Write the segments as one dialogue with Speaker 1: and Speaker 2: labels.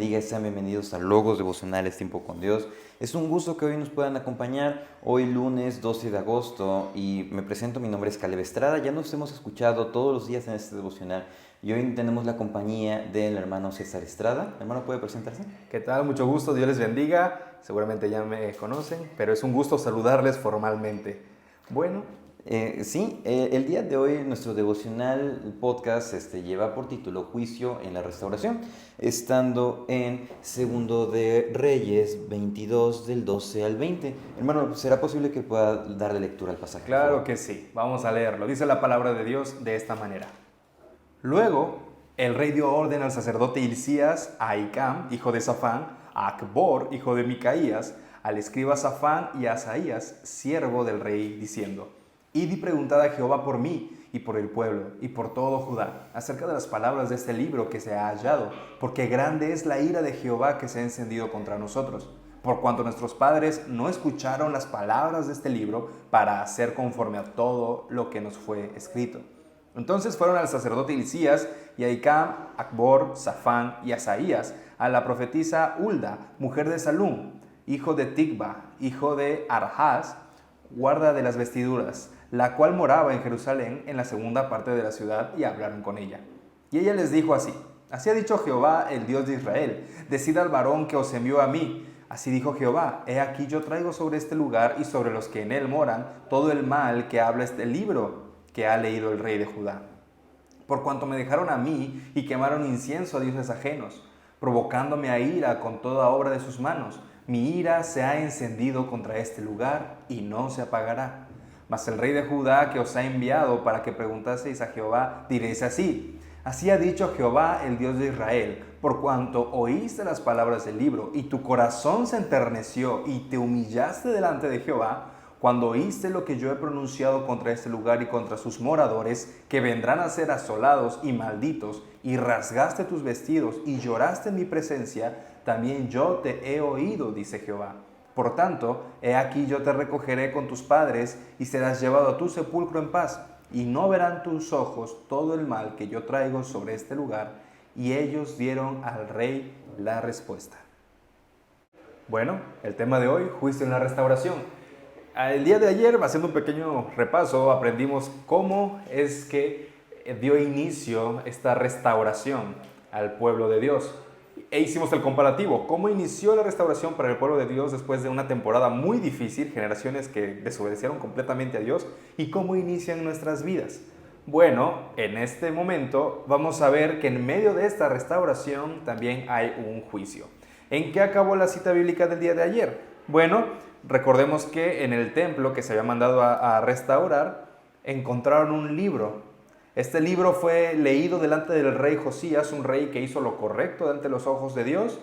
Speaker 1: bendiga y sean bienvenidos a Logos Devocionales Tiempo con Dios. Es un gusto que hoy nos puedan acompañar, hoy lunes 12 de agosto, y me presento, mi nombre es Caleb Estrada. Ya nos hemos escuchado todos los días en este devocional y hoy tenemos la compañía del hermano César Estrada. Hermano, ¿puede presentarse?
Speaker 2: ¿Qué tal? Mucho gusto, Dios les bendiga. Seguramente ya me conocen, pero es un gusto saludarles formalmente. Bueno,
Speaker 1: El día de hoy nuestro devocional podcast lleva por título Juicio en la Restauración, estando en Segundo de Reyes 22 del 12 al 20. Hermano, ¿será posible que pueda darle lectura al pasaje?
Speaker 2: claro que sí. Vamos a leerlo. Dice la palabra de Dios de esta manera. Luego, el rey dio orden al sacerdote Hilcías, a Ahicam, hijo de Safán, a Acbor, hijo de Micaías, al escriba Safán y a Asaías, siervo del rey, diciendo: Id y preguntad a Jehová por mí y por el pueblo y por todo Judá, acerca de las palabras de este libro que se ha hallado, porque grande es la ira de Jehová que se ha encendido contra nosotros, por cuanto nuestros padres no escucharon las palabras de este libro para hacer conforme a todo lo que nos fue escrito. Entonces fueron al sacerdote Hilcías y a Ahicam, Acbor, Safán y Asaías, a la profetisa Hulda, mujer de Salum, hijo de Ticba, hijo de Arhaz, guarda de las vestiduras, la cual moraba en Jerusalén, en la segunda parte de la ciudad, y hablaron con ella. Y ella les dijo así: Así ha dicho Jehová, el Dios de Israel: Decid al varón que os envió a mí. Así dijo Jehová: He aquí yo traigo sobre este lugar y sobre los que en él moran todo el mal que habla este libro que ha leído el rey de Judá. Por cuanto me dejaron a mí y quemaron incienso a dioses ajenos, provocándome a ira con toda obra de sus manos, mi ira se ha encendido contra este lugar y no se apagará. Mas el rey de Judá que os ha enviado para que preguntaseis a Jehová, diréis así: Así ha dicho Jehová, el Dios de Israel: Por cuanto oíste las palabras del libro y tu corazón se enterneció y te humillaste delante de Jehová, cuando oíste lo que yo he pronunciado contra este lugar y contra sus moradores, que vendrán a ser asolados y malditos, y rasgaste tus vestidos y lloraste en mi presencia, también yo te he oído, dice Jehová. Por tanto, he aquí yo te recogeré con tus padres y serás llevado a tu sepulcro en paz, y no verán tus ojos todo el mal que yo traigo sobre este lugar. Y ellos dieron al rey la respuesta. Bueno, el tema de hoy, juicio en la restauración. El día de ayer, haciendo un pequeño repaso, aprendimos cómo es que dio inicio esta restauración al pueblo de Dios. E hicimos el comparativo, cómo inició la restauración para el pueblo de Dios después de una temporada muy difícil, generaciones que desobedecieron completamente a Dios, y cómo inician nuestras vidas. Bueno, en este momento vamos a ver que en medio de esta restauración también hay un juicio. ¿En qué acabó la cita bíblica del día de ayer? Bueno, recordemos que en el templo que se había mandado a restaurar, encontraron un libro. Este libro fue leído delante del rey Josías, un rey que hizo lo correcto ante los ojos de Dios.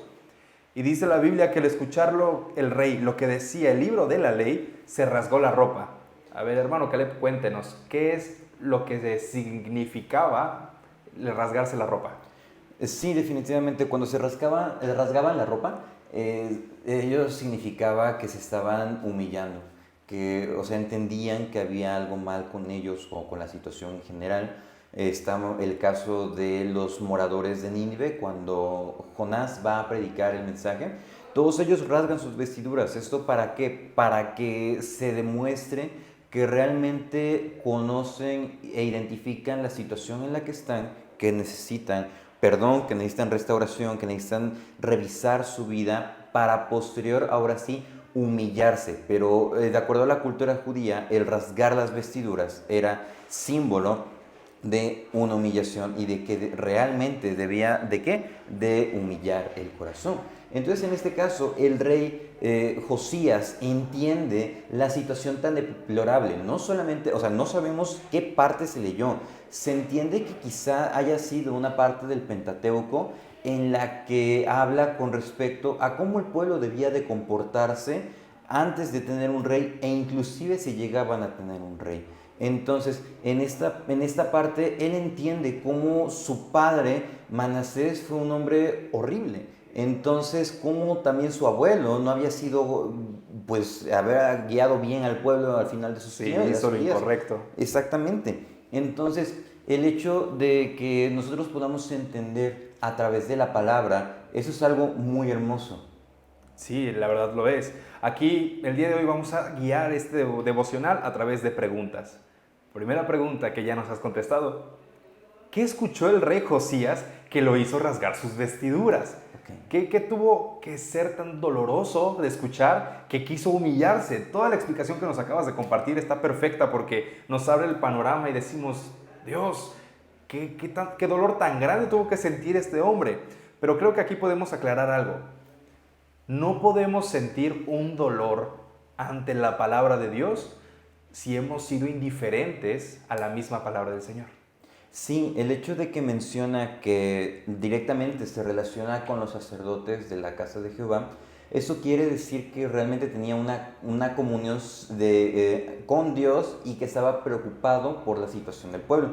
Speaker 2: Y dice la Biblia que al escucharlo el rey, lo que decía el libro de la ley, se rasgó la ropa. A ver, hermano Caleb, cuéntenos, ¿qué es lo que significaba rasgarse la ropa?
Speaker 1: Sí, definitivamente, cuando se rasgaban la ropa, ello significaba que se estaban humillando, que, o sea, entendían que había algo mal con ellos o con la situación en general. Está el caso de los moradores de Nínive, cuando Jonás va a predicar el mensaje, todos ellos rasgan sus vestiduras. ¿Esto para qué? Para que se demuestre que realmente conocen e identifican la situación en la que están, que necesitan perdón, que necesitan restauración, que necesitan revisar su vida para posterior, ahora sí, humillarse. Pero de acuerdo a la cultura judía, el rasgar las vestiduras era símbolo de una humillación y de que realmente debía, ¿de qué? De humillar el corazón. Entonces, en este caso, el rey Josías entiende la situación tan deplorable. No solamente, o sea, no sabemos qué parte se leyó. Se entiende que quizá haya sido una parte del Pentateuco en la que habla con respecto a cómo el pueblo debía de comportarse antes de tener un rey e inclusive si llegaban a tener un rey. Entonces, en esta parte, él entiende cómo su padre, Manasés, fue un hombre horrible. Entonces, cómo también su abuelo no había sido, pues, haber guiado bien al pueblo al final de sus días.
Speaker 2: Sí, hizo lo incorrecto.
Speaker 1: Exactamente. Entonces, el hecho de que nosotros podamos entender a través de la palabra, eso es algo muy hermoso.
Speaker 2: Sí, la verdad lo es. Aquí, el día de hoy, vamos a guiar este devocional a través de preguntas. Primera pregunta que ya nos has contestado. ¿Qué escuchó el rey Josías que lo hizo rasgar sus vestiduras?
Speaker 1: Ok.
Speaker 2: ¿Qué tuvo que ser tan doloroso de escuchar que quiso humillarse? Toda la explicación que nos acabas de compartir está perfecta porque nos abre el panorama y decimos, Dios, qué dolor tan grande tuvo que sentir este hombre. Pero creo que aquí podemos aclarar algo. No podemos sentir un dolor ante la palabra de Dios si hemos sido indiferentes a la misma palabra del Señor.
Speaker 1: Sí, el hecho de que menciona que directamente se relaciona con los sacerdotes de la casa de Jehová, eso quiere decir que realmente tenía una comunión con Dios y que estaba preocupado por la situación del pueblo.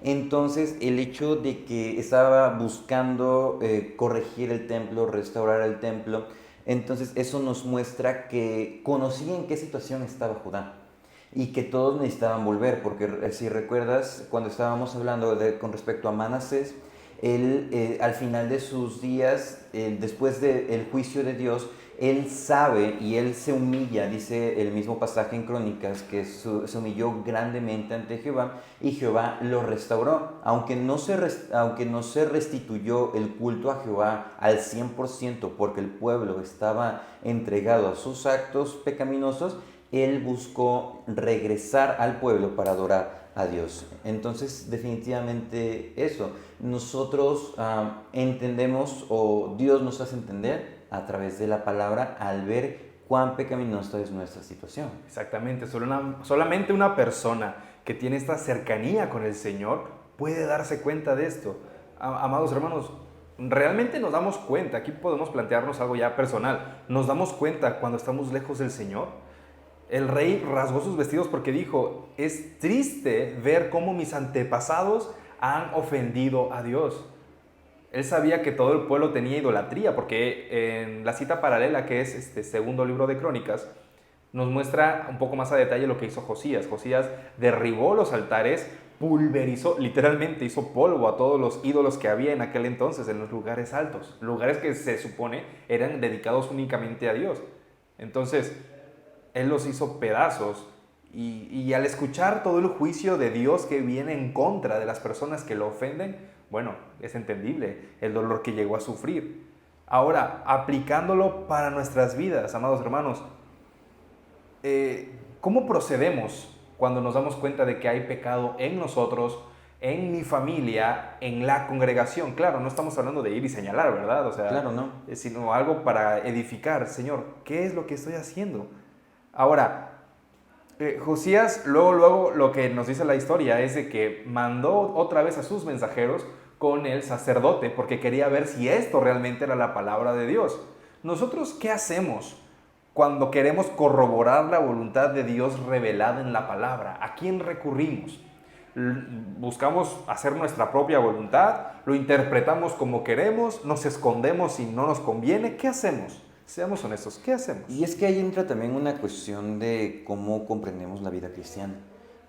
Speaker 1: Entonces, el hecho de que estaba buscando corregir el templo, restaurar el templo, entonces eso nos muestra que conocía en qué situación estaba Judá y que todos necesitaban volver, porque si recuerdas, cuando estábamos hablando con respecto a Manasés, él al final de sus días, después del juicio de Dios, él sabe y él se humilla, dice el mismo pasaje en Crónicas, que se humilló grandemente ante Jehová y Jehová lo restauró. Aunque no se restituyó el culto a Jehová al 100% porque el pueblo estaba entregado a sus actos pecaminosos, él buscó regresar al pueblo para adorar a Dios. Entonces, definitivamente eso, nosotros entendemos o Dios nos hace entender a través de la palabra al ver cuán pecaminosa es nuestra situación.
Speaker 2: Exactamente, solamente una persona que tiene esta cercanía con el Señor puede darse cuenta de esto. Amados hermanos, realmente nos damos cuenta, aquí podemos plantearnos algo ya personal, nos damos cuenta cuando estamos lejos del Señor. El rey rasgó sus vestidos porque dijo, es triste ver cómo mis antepasados han ofendido a Dios. Él sabía que todo el pueblo tenía idolatría, porque en la cita paralela, que es este segundo libro de Crónicas, nos muestra un poco más a detalle lo que hizo Josías. Josías derribó los altares, pulverizó, literalmente hizo polvo a todos los ídolos que había en aquel entonces en los lugares altos, lugares que se supone eran dedicados únicamente a Dios. Entonces, él los hizo pedazos y al escuchar todo el juicio de Dios que viene en contra de las personas que lo ofenden, bueno, es entendible el dolor que llegó a sufrir. Ahora, aplicándolo para nuestras vidas, amados hermanos, ¿cómo procedemos cuando nos damos cuenta de que hay pecado en nosotros, en mi familia, en la congregación? Claro, no estamos hablando de ir y señalar, ¿verdad? O sea,
Speaker 1: Claro, ¿no?
Speaker 2: sino algo para edificar. Señor, ¿qué es lo que estoy haciendo? Ahora, Josías, luego lo que nos dice la historia es de que mandó otra vez a sus mensajeros con el sacerdote porque quería ver si esto realmente era la palabra de Dios. Nosotros, ¿qué hacemos cuando queremos corroborar la voluntad de Dios revelada en la palabra? ¿A quién recurrimos? ¿Buscamos hacer nuestra propia voluntad? ¿Lo interpretamos como queremos? ¿Nos escondemos si no nos conviene? ¿Qué hacemos? Seamos honestos, ¿qué hacemos?
Speaker 1: Y es que ahí entra también una cuestión de cómo comprendemos la vida cristiana,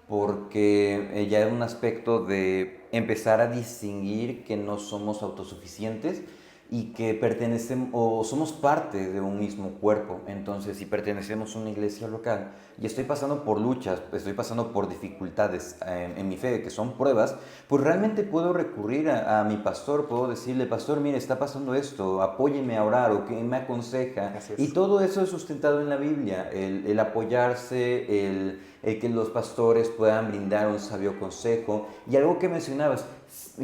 Speaker 1: porque ya es un aspecto de empezar a distinguir que no somos autosuficientes y que pertenecemos o somos parte de un mismo cuerpo. Entonces, si pertenecemos a una iglesia local y estoy pasando por luchas, estoy pasando por dificultades en mi fe, que son pruebas, pues realmente puedo recurrir a mi pastor, puedo decirle, pastor, mire, está pasando esto, apóyeme a orar o que me aconseja. Y todo eso es sustentado en la Biblia, el apoyarse, el que los pastores puedan brindar un sabio consejo. Y algo que mencionabas,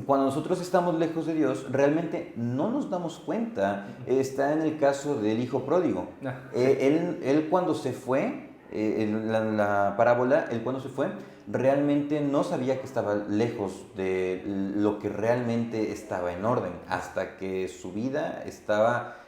Speaker 1: cuando nosotros estamos lejos de Dios, realmente no nos damos cuenta. Está en el caso del hijo pródigo. Él cuando se fue, en la parábola, él cuando se fue, realmente no sabía que estaba lejos de lo que realmente estaba en orden, hasta que su vida estaba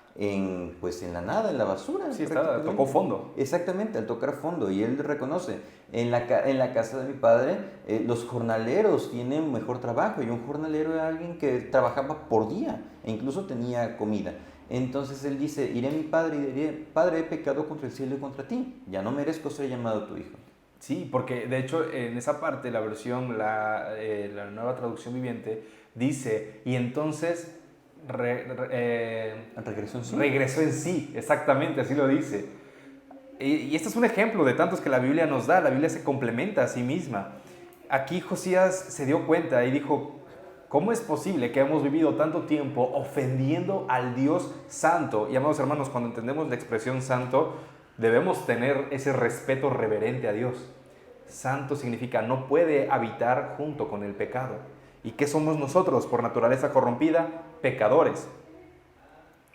Speaker 1: pues en la nada, en la basura.
Speaker 2: Sí, tocó fondo.
Speaker 1: Exactamente, al tocar fondo. Y él reconoce, en la casa de mi padre, los jornaleros tienen mejor trabajo. Y un jornalero era alguien que trabajaba por día e incluso tenía comida. Entonces él dice, iré a mi padre y diré, Padre, he pecado contra el cielo y contra ti. Ya no merezco ser llamado tu hijo.
Speaker 2: Sí, porque de hecho en esa parte la versión, la nueva traducción viviente, dice, y entonces
Speaker 1: Regresó en sí.
Speaker 2: regresó en sí, exactamente, así lo dice. Y este es un ejemplo de tantos que la Biblia nos da, la Biblia se complementa a sí misma. Aquí Josías se dio cuenta y dijo, ¿cómo es posible que hemos vivido tanto tiempo ofendiendo al Dios santo? Y amados hermanos, cuando entendemos la expresión santo, debemos tener ese respeto reverente a Dios. Santo significa no puede habitar junto con el pecado. ¿Y qué somos nosotros por naturaleza corrompida? Pecadores.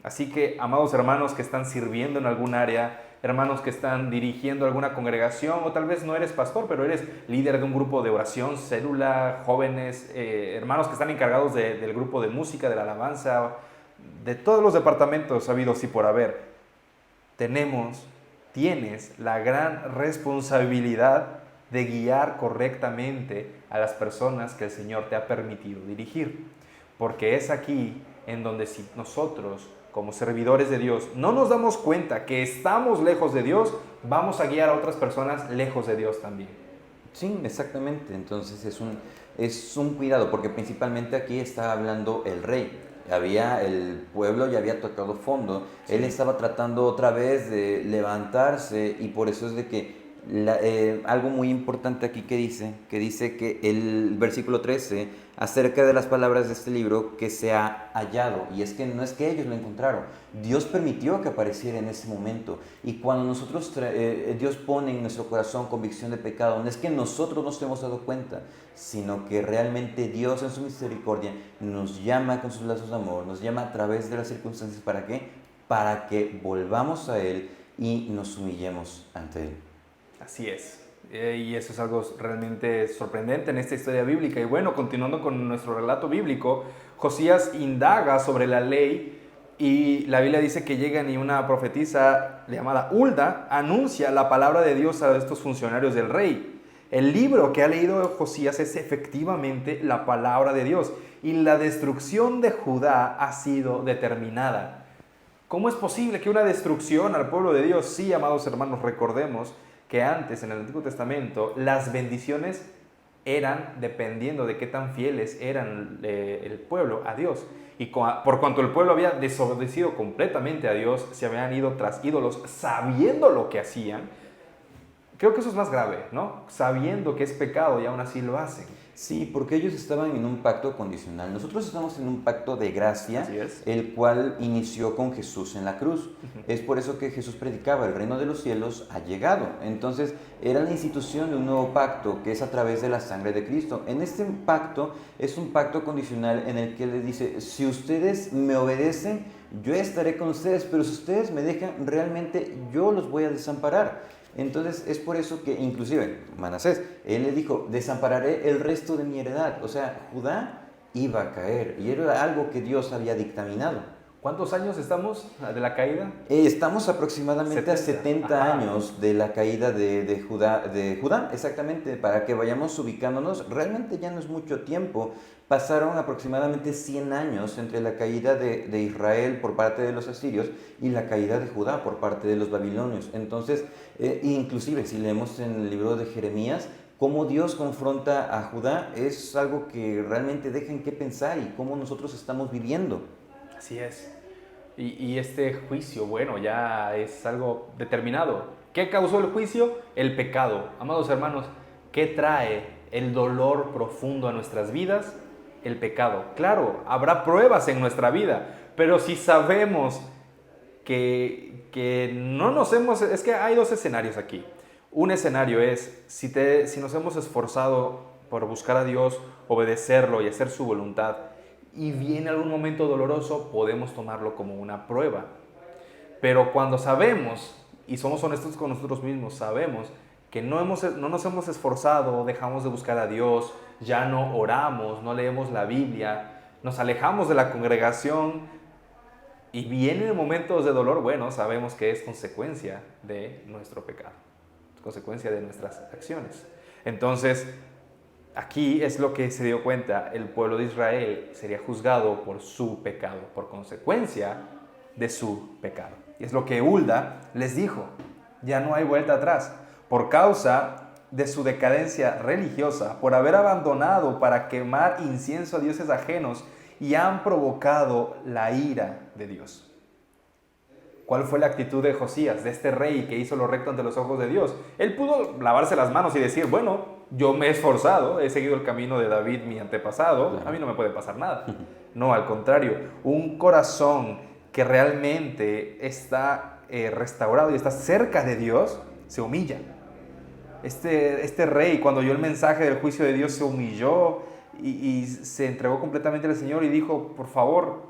Speaker 2: Así que, amados hermanos que están sirviendo en algún área, hermanos que están dirigiendo alguna congregación, o tal vez no eres pastor, pero eres líder de un grupo de oración, célula, jóvenes, hermanos que están encargados del grupo de música, de la alabanza, de todos los departamentos habidos y por haber, tienes la gran responsabilidad de guiar correctamente a las personas que el Señor te ha permitido dirigir. Porque es aquí en donde si nosotros, como servidores de Dios, no nos damos cuenta que estamos lejos de Dios, vamos a guiar a otras personas lejos de Dios también.
Speaker 1: Sí, exactamente. Entonces es un cuidado, porque principalmente aquí está hablando el rey. El pueblo ya había tocado fondo. Él
Speaker 2: Sí.
Speaker 1: estaba tratando otra vez de levantarse y por eso es de que algo muy importante aquí que dice que el versículo 13 acerca de las palabras de este libro que se ha hallado. Y es que no es que ellos lo encontraron, Dios permitió que apareciera en ese momento. Y cuando Dios pone en nuestro corazón convicción de pecado, no es que nosotros nos hemos dado cuenta, sino que realmente Dios en su misericordia nos llama con sus lazos de amor, nos llama a través de las circunstancias. ¿Para qué? Para que volvamos a Él y nos humillemos ante Él.
Speaker 2: Así es. Y eso es algo realmente sorprendente en esta historia bíblica. Y bueno, continuando con nuestro relato bíblico, Josías indaga sobre la ley y la Biblia dice que llegan y una profetisa llamada Hulda anuncia la palabra de Dios a estos funcionarios del rey. El libro que ha leído Josías es efectivamente la palabra de Dios y la destrucción de Judá ha sido determinada. ¿Cómo es posible que una destrucción al pueblo de Dios? Sí, amados hermanos, recordemos que antes en el Antiguo Testamento las bendiciones eran dependiendo de qué tan fieles eran el pueblo a Dios. Y por cuanto el pueblo había desobedecido completamente a Dios, se habían ido tras ídolos sabiendo lo que hacían, creo que eso es más grave, ¿no? Sabiendo que es pecado y aún así lo hacen.
Speaker 1: Sí, porque ellos estaban en un pacto condicional. Nosotros estamos en un pacto de gracia,
Speaker 2: Así es.
Speaker 1: el cual inició con Jesús en la cruz.
Speaker 2: Ujú.
Speaker 1: Es por eso que Jesús predicaba, el reino de los cielos ha llegado. Entonces, era la institución de un nuevo pacto, que es a través de la sangre de Cristo. En este pacto, es un pacto condicional en el que les dice, si ustedes me obedecen, yo estaré con ustedes, pero si ustedes me dejan, realmente yo los voy a desamparar. Entonces es por eso que inclusive Manasés, él le dijo, desampararé el resto de mi heredad. O sea, Judá iba a caer y era algo que Dios había dictaminado.
Speaker 2: ¿Cuántos años estamos de la caída?
Speaker 1: Estamos aproximadamente
Speaker 2: 70.
Speaker 1: a 70
Speaker 2: Ajá.
Speaker 1: años de la caída de Judá, exactamente, para que vayamos ubicándonos. Realmente ya no es mucho tiempo. Pasaron aproximadamente 100 años entre la caída de Israel por parte de los asirios y la caída de Judá por parte de los babilonios. Entonces, inclusive si leemos en el libro de Jeremías, cómo Dios confronta a Judá, es algo que realmente deja en qué pensar y cómo nosotros estamos viviendo.
Speaker 2: Así es. Y este juicio, bueno, ya es algo determinado. ¿Qué causó el juicio? El pecado. Amados hermanos, ¿qué trae el dolor profundo a nuestras vidas? El pecado. Claro, habrá pruebas en nuestra vida, pero si sabemos que no nos hemos... Es que hay dos escenarios aquí. Un escenario es, si nos hemos esforzado por buscar a Dios, obedecerlo y hacer su voluntad, y viene algún momento doloroso, podemos tomarlo como una prueba. Pero cuando sabemos, y somos honestos con nosotros mismos, sabemos que no nos hemos esforzado, dejamos de buscar a Dios, ya no oramos, no leemos la Biblia, nos alejamos de la congregación y vienen momentos de dolor, bueno, sabemos que es consecuencia de nuestro pecado, consecuencia de nuestras acciones. Entonces, aquí es lo que se dio cuenta, el pueblo de Israel sería juzgado por su pecado, por consecuencia de su pecado. Y es lo que Hulda les dijo, ya no hay vuelta atrás. Por causa de su decadencia religiosa, por haber abandonado para quemar incienso a dioses ajenos y han provocado la ira de Dios. ¿Cuál fue la actitud de Josías, de este rey que hizo lo recto ante los ojos de Dios? Él pudo lavarse las manos y decir, bueno, yo me he esforzado, he seguido el camino de David, mi antepasado,
Speaker 1: Claro.
Speaker 2: a mí no me puede pasar nada. No, al contrario, un corazón que realmente está restaurado y está cerca de Dios, se humilla. Este rey, cuando oyó el mensaje del juicio de Dios, se humilló y se entregó completamente al Señor y dijo, por favor,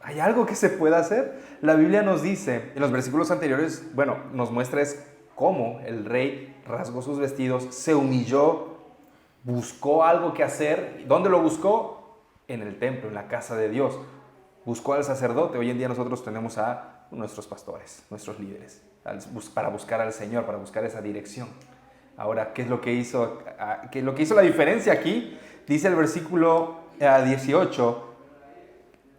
Speaker 2: ¿hay algo que se pueda hacer? La Biblia nos dice, en los versículos anteriores, bueno, nos muestra es cómo el rey rasgó sus vestidos, se humilló, buscó algo que hacer. ¿Dónde lo buscó? En el templo, en la casa de Dios. Buscó al sacerdote. Hoy en día nosotros tenemos a nuestros pastores, nuestros líderes, para buscar al Señor, para buscar esa dirección. Ahora, ¿qué es lo que hizo? ¿Qué es lo que hizo la diferencia aquí? Dice el versículo 18,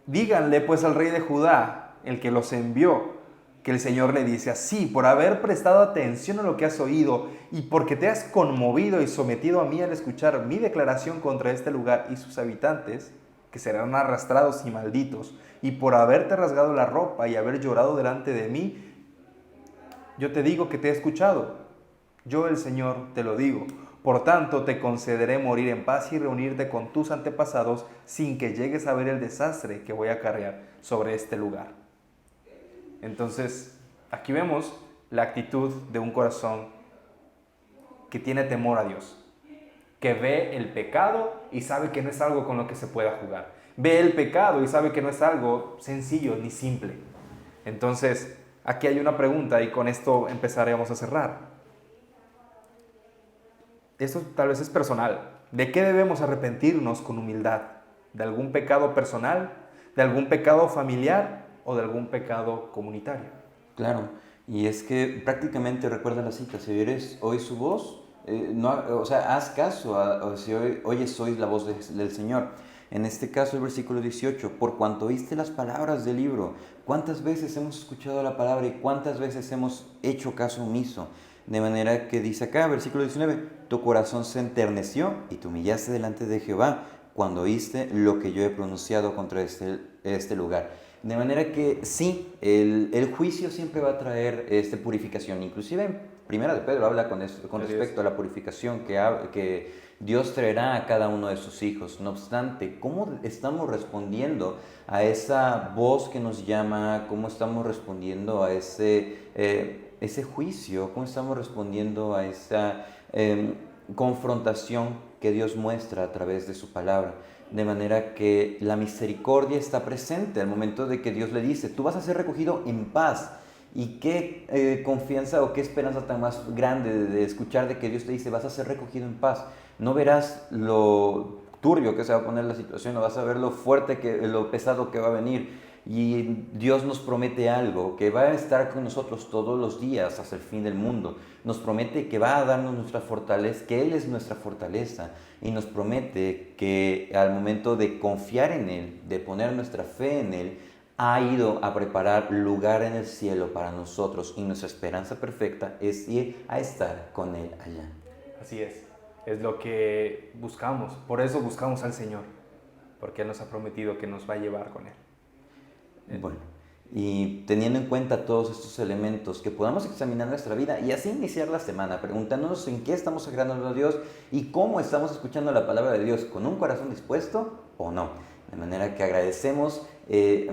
Speaker 2: díganle pues al rey de Judá, el que los envió, que el Señor le dice así, por haber prestado atención a lo que has oído y porque te has conmovido y sometido a mí al escuchar mi declaración contra este lugar y sus habitantes, que serán arrastrados y malditos, y por haberte rasgado la ropa y haber llorado delante de mí, yo te digo que te he escuchado. Yo el Señor te lo digo. Por tanto, te concederé morir en paz y reunirte con tus antepasados sin que llegues a ver el desastre que voy a acarrear sobre este lugar. Entonces, aquí vemos la actitud de un corazón que tiene temor a Dios, que ve el pecado y sabe que no es algo con lo que se pueda jugar. Ve el pecado y sabe que no es algo sencillo ni simple. Entonces, aquí hay una pregunta y con esto empezaremos a cerrar. Esto tal vez es personal. ¿De qué debemos arrepentirnos con humildad? ¿De algún pecado personal? ¿De algún pecado familiar? ¿O de algún pecado comunitario?
Speaker 1: Claro, y es que prácticamente recuerda la cita, si oyes hoy su voz, o sea, haz caso si oyes hoy la voz del Señor. En este caso el versículo 18, por cuanto oíste las palabras del libro, ¿cuántas veces hemos escuchado la palabra y cuántas veces hemos hecho caso omiso? De manera que dice acá, versículo 19, tu corazón se enterneció y te humillaste delante de Jehová cuando oíste lo que yo he pronunciado contra este lugar. De manera que sí, el juicio siempre va a traer purificación. Inclusive en Primera de Pedro habla con respecto a la purificación que Dios traerá a cada uno de sus hijos. No obstante, ¿cómo estamos respondiendo a esa voz que nos llama? ¿Cómo estamos respondiendo a ese juicio? ¿Cómo estamos respondiendo a esa confrontación que Dios muestra a través de su palabra? De manera que la misericordia está presente al momento de que Dios le dice, tú vas a ser recogido en paz. Y qué confianza o qué esperanza tan más grande de escuchar de que Dios te dice, vas a ser recogido en paz. No verás lo turbio que se va a poner la situación, no vas a ver lo fuerte, lo pesado que va a venir. Y Dios nos promete algo, que va a estar con nosotros todos los días hasta el fin del mundo. Nos promete que va a darnos nuestra fortaleza, que Él es nuestra fortaleza. Y nos promete que al momento de confiar en Él, de poner nuestra fe en Él, ha ido a preparar lugar en el cielo para nosotros. Y nuestra esperanza perfecta es ir a estar con Él allá.
Speaker 2: Así es lo que buscamos. Por eso buscamos al Señor, porque Él nos ha prometido que nos va a llevar con Él.
Speaker 1: Bueno, y teniendo en cuenta todos estos elementos, que podamos examinar nuestra vida y así iniciar la semana, preguntándonos en qué estamos agradando a Dios y cómo estamos escuchando la palabra de Dios, con un corazón dispuesto o no. De manera que agradecemos,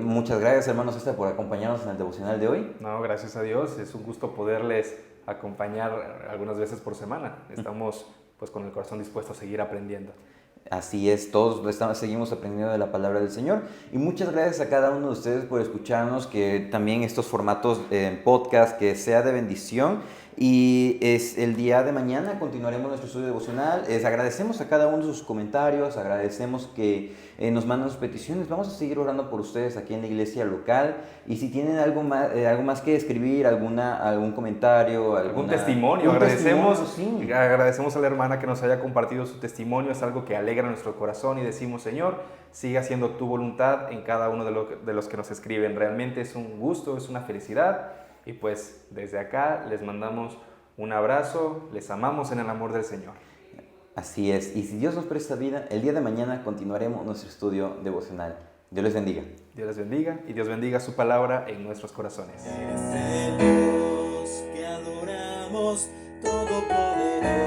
Speaker 1: muchas gracias hermanos por acompañarnos en el devocional de hoy.
Speaker 2: No, gracias a Dios, es un gusto poderles acompañar algunas veces por semana. Estamos pues con el corazón dispuesto a seguir aprendiendo.
Speaker 1: Así es, todos seguimos aprendiendo de la palabra del Señor y muchas gracias a cada uno de ustedes por escucharnos, que también estos formatos en podcast que sea de bendición. Y el día de mañana continuaremos nuestro estudio devocional. Agradecemos a cada uno de sus comentarios, agradecemos que nos mandan sus peticiones. Vamos a seguir orando por ustedes aquí en la iglesia local. Y si tienen algo más que escribir, algún comentario,
Speaker 2: algún testimonio, agradecemos a la hermana que nos haya compartido su testimonio. Es algo que alegra nuestro corazón y decimos, Señor, sigue haciendo tu voluntad en cada uno de los que nos escriben. Realmente es un gusto, es una felicidad. Y pues desde acá les mandamos Un abrazo, les amamos en el amor del Señor.
Speaker 1: Así es, y si Dios nos presta vida, el día de mañana continuaremos nuestro estudio devocional. Dios les bendiga.
Speaker 2: Dios les bendiga y Dios bendiga su palabra en nuestros corazones.
Speaker 3: Eres el Dios que adoramos, todopoderoso.